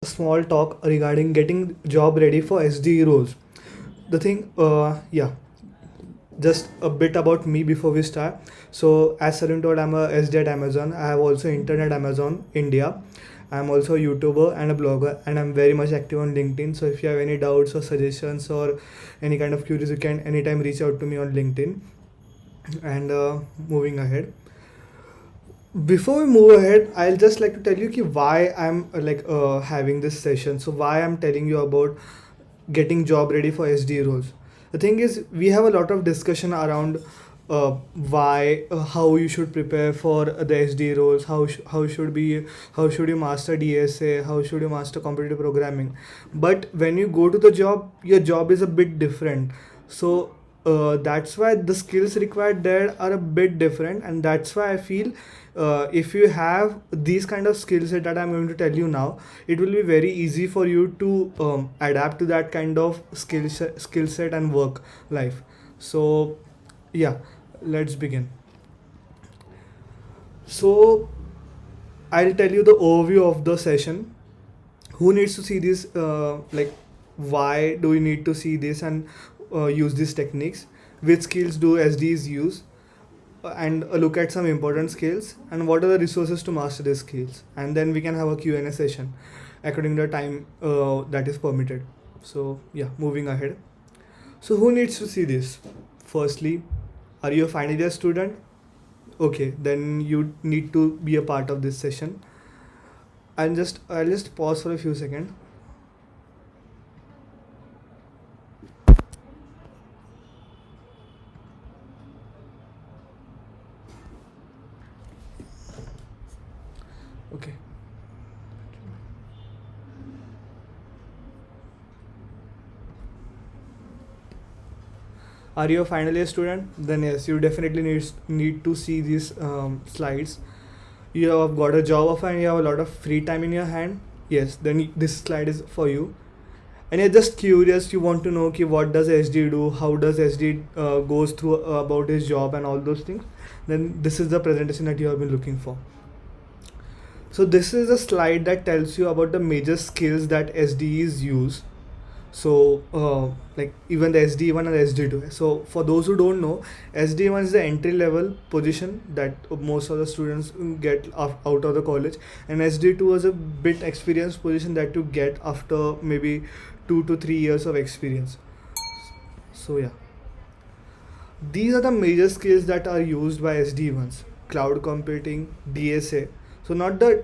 a small talk regarding getting job ready for SDE roles. The thing, just a bit about me before we start. So, as Sarin told, I'm a SD at Amazon. I have also interned at Amazon India. I'm also a YouTuber and a blogger, and I'm very much active on LinkedIn. So, if you have any doubts or suggestions or any kind of queries, you can anytime reach out to me on LinkedIn. And moving ahead, before we move ahead, I'll just like to tell you ki why I'm having this session. So why I'm telling you about getting job ready for SD roles. The thing is, we have a lot of discussion around why how you should prepare for the SD roles, how should you master DSA, how should you master competitive programming. But when you go to the job, your job is a bit different. So that's why the skills required there are a bit different, and that's why I feel if you have these kind of skill set that I'm going to tell you now, it will be very easy for you to adapt to that kind of skill set and work life. So yeah, let's begin. So I'll tell you the overview of the session. Who needs to see this? Why do we need to see this and use these techniques? Which skills do SDs use? And look at some important skills and what are the resources to master these skills, and then we can have a Q&A session according to the time that is permitted. So yeah, moving ahead. So who needs to see this? Firstly, are you a final year student? Okay, then you need to be a part of this session. I'll just pause for a few seconds. Okay. Are you a final year student? Then yes, you definitely need to see these slides. You have got a job offer and you have a lot of free time in your hand. Yes, then this slide is for you. And you're just curious, you want to know ki what does SD do, how does SD goes through about his job and all those things. Then this is the presentation that you have been looking for. So this is a slide that tells you about the major skills that SDEs use. So like even the SD1 and SD2. So for those who don't know, SD1 is the entry level position that most of the students get out of the college, and SD2 is a bit experienced position that you get after maybe 2 to 3 years of experience. So yeah, these are the major skills that are used by SD1s: cloud computing, DSA. So not the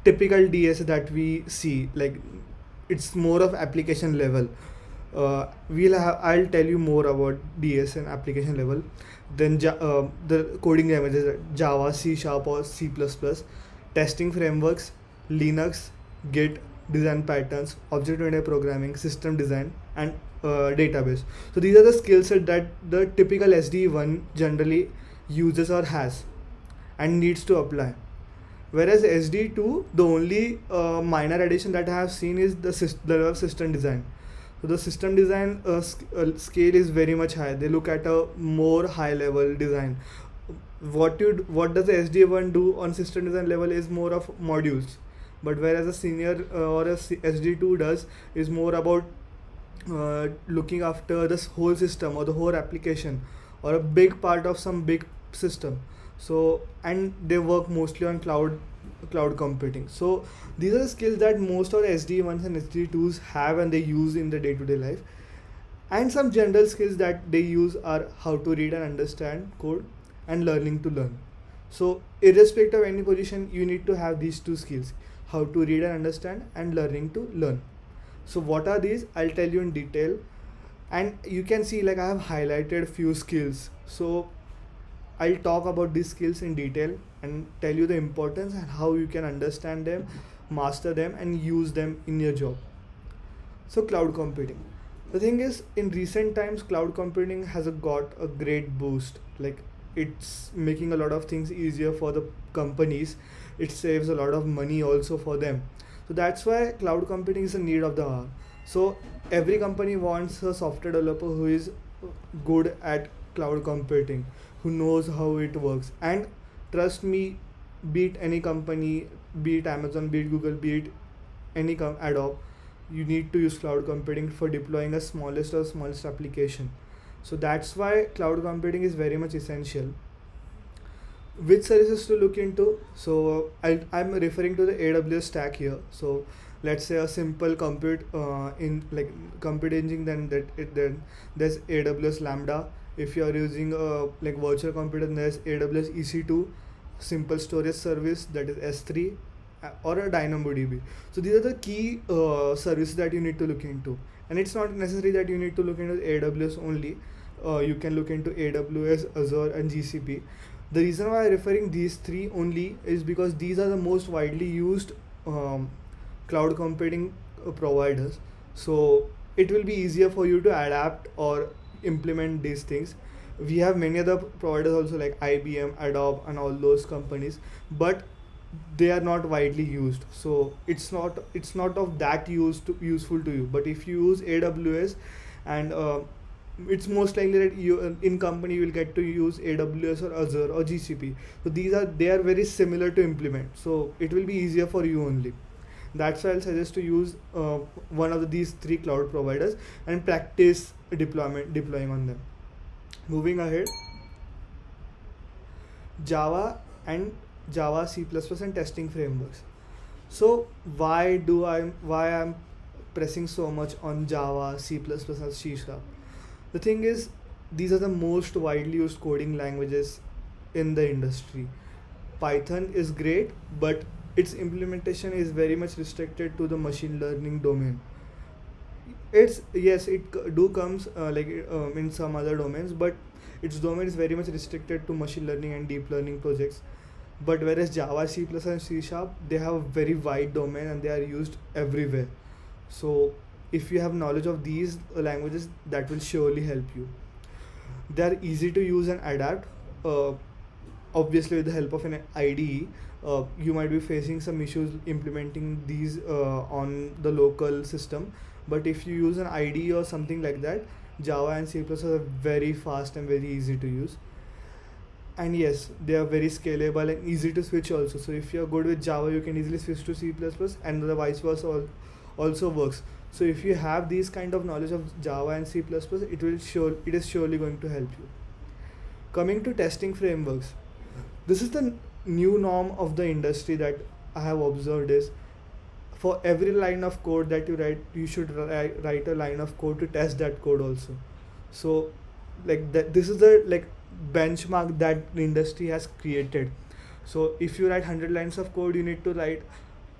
typical DSA that we see, like it's more of application level. I'll tell you more about DS and application level. Then the coding languages: Java, C Sharp, or C++. Testing frameworks: Linux, Git, design patterns, object-oriented programming, system design, and database. So these are the skill set that the typical SD1 generally uses or has and needs to apply. Whereas SD2, the only minor addition that I have seen is the level of system design. So the system design scale is very much high. They look at a more high level design. What does the SD1 do on system design level is more of modules, but whereas a senior or a SD2 does is more about looking after this whole system or the whole application or a big part of some big system. So and they work mostly on cloud computing. So these are the skills that most of the SD1s and SD2s have and they use in the day-to-day life. And some general skills that they use are how to read and understand code and learning to learn. So irrespective of any position, you need to have these two skills: how to read and understand and learning to learn. So what are these? I'll tell you in detail. And you can see like I have highlighted few skills. So I'll talk about these skills in detail and tell you the importance and how you can understand them, master them, and use them in your job. So, cloud computing. The thing is, in recent times, cloud computing has got a great boost. Like, it's making a lot of things easier for the companies. It saves a lot of money also for them. So that's why cloud computing is a need of the hour. So every company wants a software developer who is good at cloud computing, who knows how it works. And trust me, beat any company, be it Amazon, be it Google, be it any Adobe, you need to use cloud computing for deploying a smallest application. So that's why cloud computing is very much essential. Which services to look into? So I'm referring to the AWS stack here. So let's say a simple compute in like compute engine, then there's AWS Lambda. If you are using a like virtual computer, then there's AWS EC2, simple storage service, that is S3, or a DynamoDB. So these are the key services that you need to look into. And it's not necessary that you need to look into AWS only. You can look into AWS, Azure, and GCP. The reason why I'm referring these three only is because these are the most widely used cloud computing providers. So it will be easier for you to adapt or implement these things. We have many other providers also, like IBM, Adobe, and all those companies, but they are not widely used. So it's not of that useful to you. But if you use AWS, and it's most likely that you in company you will get to use AWS or Azure or GCP. So they are very similar to implement. So it will be easier for you only. That's why I'll suggest to use one of these three cloud providers and practice deploying on them. Moving ahead, Java and Java, C++, and testing frameworks. So why I'm pressing so much on Java, C++, and C Sharp? The thing is, these are the most widely used coding languages in the industry. Python is great, but its implementation is very much restricted to the machine learning domain. It's yes, do comes in some other domains, but its domain is very much restricted to machine learning and deep learning projects. But whereas Java, C++, and C Sharp, they have a very wide domain and they are used everywhere. So if you have knowledge of these languages, that will surely help you. They are easy to use and adapt. Obviously, with the help of an IDE, you might be facing some issues implementing these on the local system. But if you use an IDE or something like that, Java and C++ are very fast and very easy to use. And yes, they are very scalable and easy to switch also. So if you're good with Java, you can easily switch to C++, and the vice versa also works. So if you have these kind of knowledge of Java and C++, it is surely going to help you. Coming to testing frameworks, this is the new norm of the industry that I have observed is, for every line of code that you write, you should write a line of code to test that code also. So this is the benchmark that the industry has created. So if you write 100 lines of code, you need to write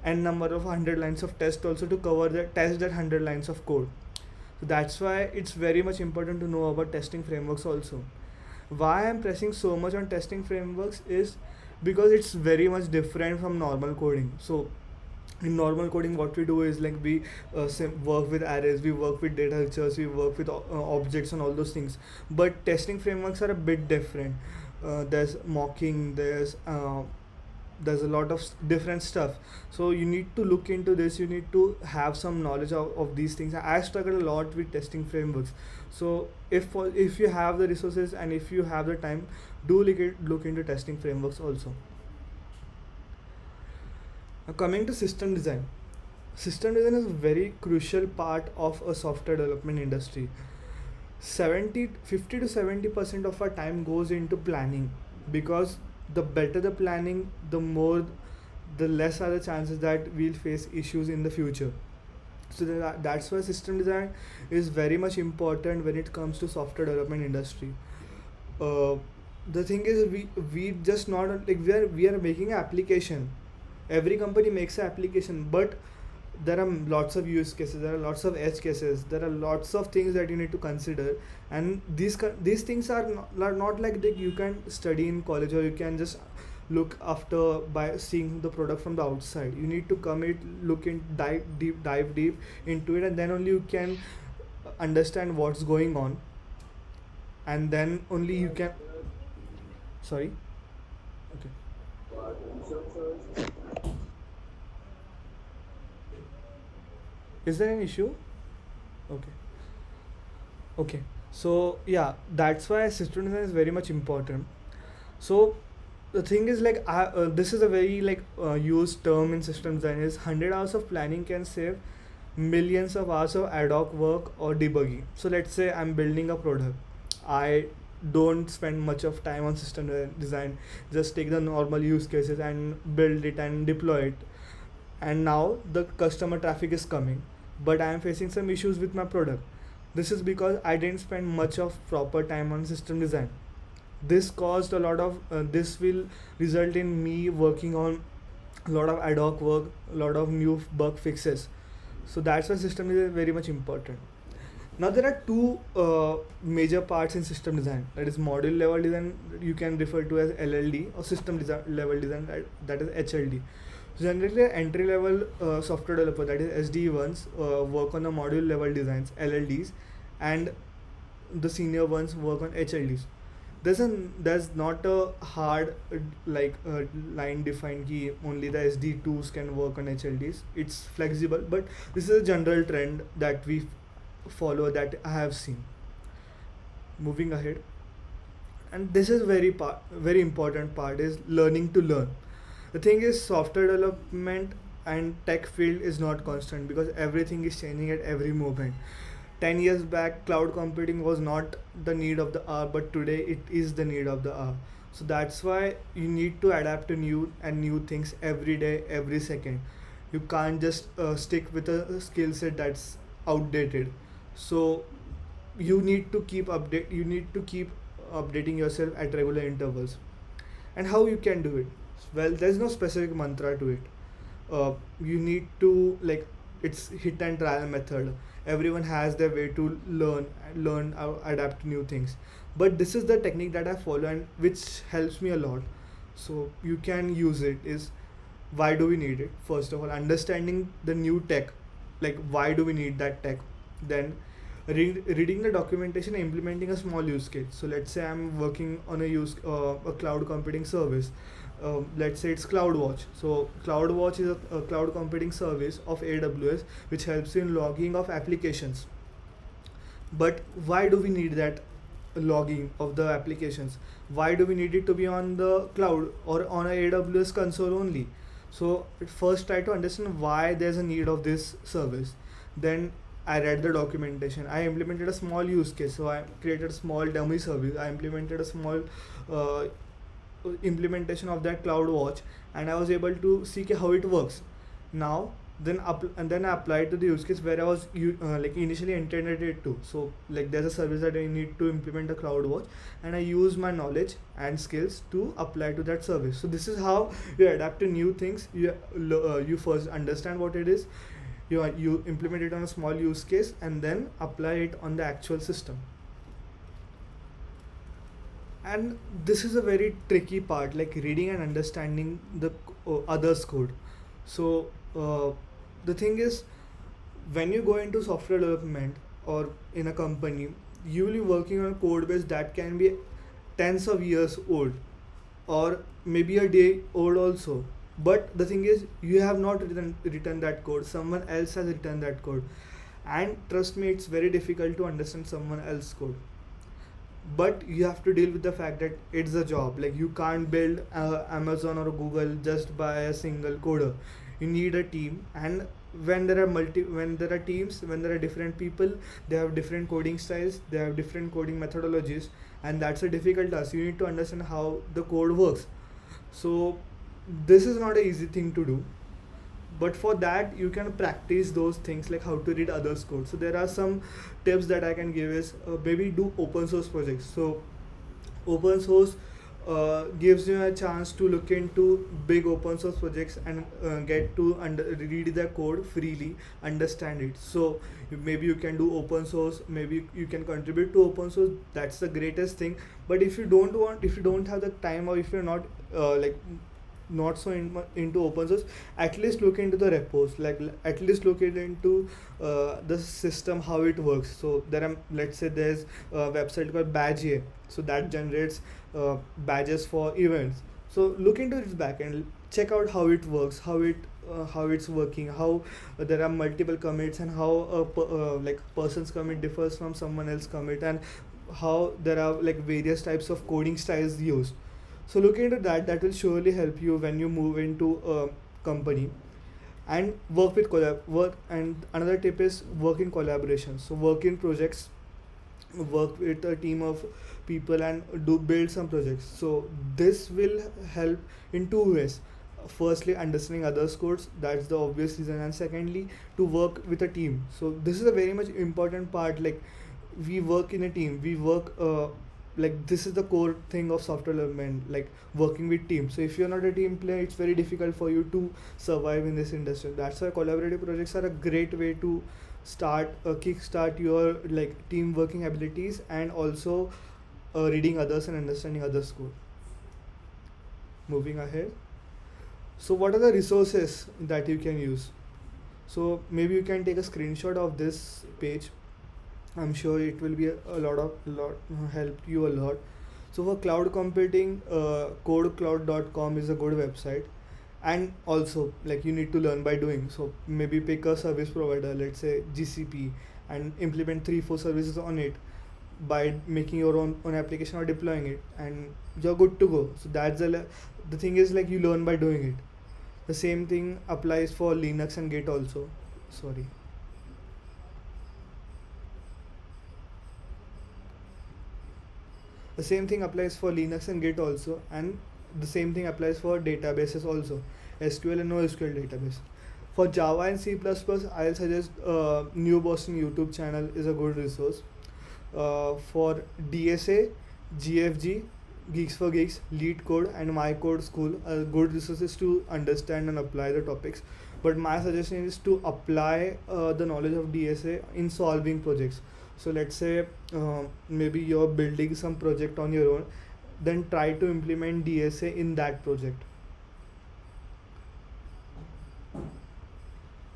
n number of 100 lines of test also to cover that 100 lines of code. So that's why it's very much important to know about testing frameworks also. Why I'm pressing so much on testing frameworks is because it's very much different from normal coding. So in normal coding, what we do is we work with arrays, we work with data structures, we work with objects and all those things. But testing frameworks are a bit different. There's mocking, there's a lot of different stuff. So you need to look into this, you need to have some knowledge of these things. I struggle a lot with testing frameworks. So if you have the resources and if you have the time, do look into testing frameworks also. Now coming to system design. System design is a very crucial part of a software development industry. 50 to 70% of our time goes into planning, because the better the planning, the less are the chances that we'll face issues in the future. So that's why system design is very much important when it comes to software development industry. uh, the thing is, we just not we are making an application. Every company makes an application, but there are lots of use cases, there are lots of edge cases, there are lots of things that you need to consider. And these things are not like that you can study in college, or you can just look after by seeing the product from the outside. You need to look in, dive deep into it, and then only you can understand what's going on, and then only you can. Sorry. Okay. Is there an issue? Okay. Okay. So yeah, that's why system design is very much important. So The thing is like this is a very used term in system design is 100 hours of planning can save millions of hours of ad hoc work or debugging. So let's say I'm building a product. I don't spend much of time on system design, just take the normal use cases and build it and deploy it. And now the customer traffic is coming, but I am facing some issues with my product. This is because I didn't spend much of proper time on system design. This caused a lot of this will result in me working on a lot of ad hoc work, a lot of new bug fixes. So that's why system design is very much important. Now there are two major parts in system design, that is module level design, you can refer to as LLD, or system design level design, that is HLD. So generally entry level software developer, that is SDE ones, work on the module level designs, LLDs, and the senior ones work on HLDs. There's not a hard line defined key only the SD2s can work on HLDs. It's flexible, but this is a general trend that we follow, that I have seen. Moving ahead, and this is very important part is learning to learn. The thing is software development and tech field is not constant because everything is changing at every moment. 10 years back cloud computing was not the need of the hour, but today it is the need of the hour. So that's why you need to adapt to new things every day, every second. You can't just stick with a skill set that's outdated. So you need to keep updating yourself at regular intervals. And how you can do it? Well, there's no specific mantra to it. You need to it's hit and trial method. Everyone has their way to learn adapt to new things, but this is the technique that I follow and which helps me a lot. So you can use it. Is why do we need it? First of all, understanding the new tech, like why do we need that tech. Then reading the documentation and implementing a small use case. So let's say I'm working on a cloud computing service. Let's say it's CloudWatch. So CloudWatch is a cloud computing service of AWS which helps in logging of applications. But why do we need that logging of the applications? Why do we need it to be on the cloud or on a AWS console only? So first try to understand why there's a need of this service. Then I read the documentation. I implemented a small use case. So I created a small dummy service. I implemented a small uh, implementation of that CloudWatch, and I was able to see how it works. Now then I applied to the use case where I was initially intended it to. So there's a service that I need to implement a CloudWatch, and I use my knowledge and skills to apply to that service. So this is how you adapt to new things. You first understand what it is, you implement it on a small use case, and then apply it on the actual system. And this is a very tricky part, like reading and understanding the others code. So the thing is, when you go into software development or in a company, you will be working on a code base that can be tens of years old or maybe a day old also. But the thing is, you have not written that code, someone else has written that code. And trust me, it's very difficult to understand someone else's code, but you have to deal with the fact that it's a job. Like you can't build Amazon or Google just by a single coder. You need a team. And when there are teams, when there are different people, they have different coding styles, they have different coding methodologies, and that's a difficult task. You need to understand how the code works. So this is not an easy thing to do, but for that you can practice those things, like how to read others code. So there are some tips that I can give is, maybe do open source projects. So open source gives you a chance to look into big open source projects and get to read the code freely, understand it. So maybe you can do open source, maybe you can contribute to open source. That's the greatest thing. But if you don't have the time, or if you're not not so into open source, at least look into the repos, at least look into the system, how it works. So let's say there's a website called Badge. So that generates badges for events. So look into its backend, check out how it works, how it's working, how there are multiple commits, and how person's commit differs from someone else commit, and how there are various types of coding styles used. So look into that. That will surely help you when you move into a company. And work with work. And another tip is work in collaboration. So work in projects, work with a team of people and do build some projects. So this will help in two ways. Firstly, understanding others codes, that's the obvious reason, and secondly, to work with a team. So this is a very much important part. Like, we work in a team, we work like, this is the core thing of software development, like working with teams. So if you're not a team player, it's very difficult for you to survive in this industry. That's why collaborative projects are a great way to kickstart your like team working abilities, and also reading others and understanding others code. Moving ahead, so what are the resources that you can use? So maybe you can take a screenshot of this page. I'm sure it will be a lot help you a lot. So for cloud computing, codecloud.com is a good website. And also, like, you need to learn by doing. So maybe pick a service provider, let's say GCP, and implement 3 4 services on it by making your own application or deploying it, and you're good to go. So that's the thing is, like, you learn by doing it. The same thing applies for Linux and Git also. Sorry. The same thing applies for Linux and Git also, and the same thing applies for databases also, SQL and NoSQL database. For Java and C++, I'll suggest New Boston YouTube channel is a good resource. For DSA, GFG, Geeks for Geeks, Lead Code, and My Code School are good resources to understand and apply the topics. But my suggestion is to apply the knowledge of DSA in solving projects. So let's say maybe you're building some project on your own, then try to implement DSA in that project.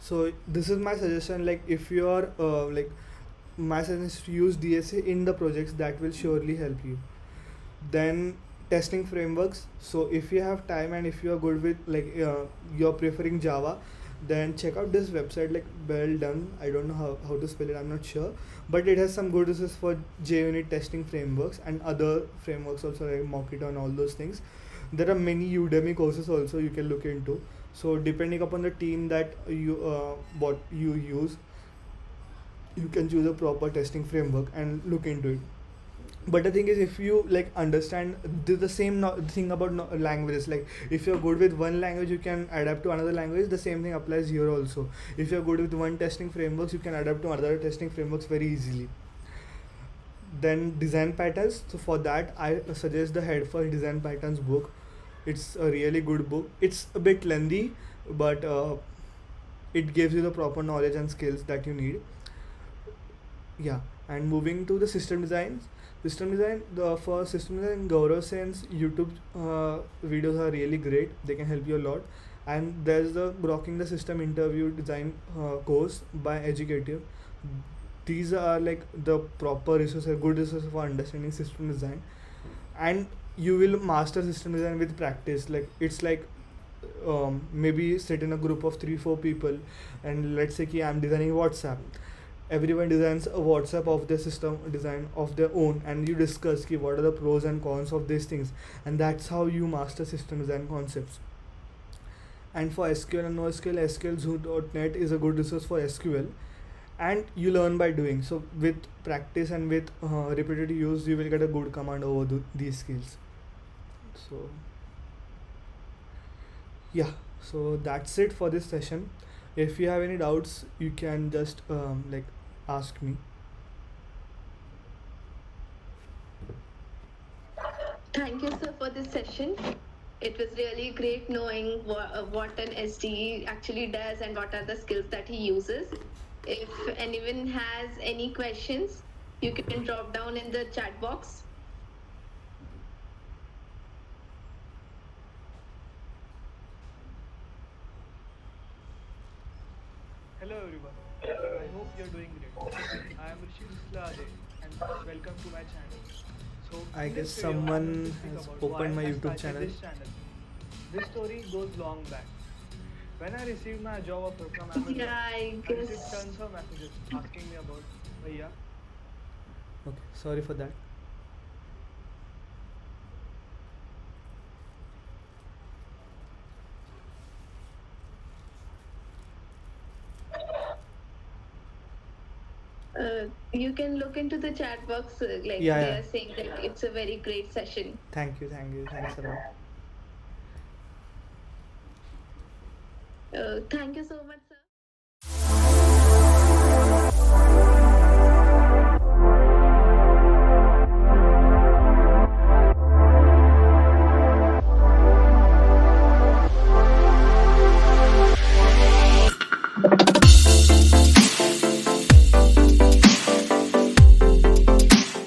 So this is my suggestion. Like, if you are like, my suggestion is to use DSA in the projects. That will surely help you. Then testing frameworks. So if you have time and if you are good with, like, you're preferring Java, then check out this website, like, well done. I don't know how to spell it, I'm not sure, but it has some good resources for JUnit testing frameworks and other frameworks also, like Mockito and all those things. There are many Udemy courses also you can look into. So depending upon the team that you what you use, you can choose a proper testing framework and look into it. But the thing is, if you, like, understand the same thing about languages, like, if you're good with one language, you can adapt to another language. The same thing applies here also. If you're good with one testing frameworks, you can adapt to other testing frameworks very easily. Then design patterns. So for that, I suggest the Head for Design Patterns book. It's a really good book. It's a bit lengthy, but it gives you the proper knowledge and skills that you need. Yeah. And moving to the system design, the for system design, Gaurav Sen's YouTube videos are really great. They can help you a lot. And there's the Grokking the System interview design course by Educative. These are like the proper resources, good resources for understanding system design. And you will master system design with practice. Like, it's like, maybe sit in a group of 3 4 people, and let's say ki I'm designing WhatsApp. Everyone designs a WhatsApp of their system design of their own, and you discuss ki what are the pros and cons of these things, and that's how you master system design concepts. And for SQL and NoSQL, SQL is a good resource for SQL, and you learn by doing. So with practice and with repetitive use, you will get a good command over these skills. So yeah, so that's it for this session. If you have any doubts, you can just like, ask me. Thank you, sir, for this session. It was really great knowing what an SDE actually does and what are the skills that he uses. If anyone has any questions, you can drop down in the chat box. Hello everyone. I hope you're doing great. I am Rishi Ruslade, and welcome to my channel. So I guess someone has opened my YouTube channel. This story goes long back. When I received my job offer from Amazon, Yeah, I I received guess. tons of messages asking me about Bhaiya. Okay, sorry for that. You can look into the chat box. Like Yeah, they yeah. are saying that it's a very great session. Thank you, thanks a lot. Thank you so much, sir.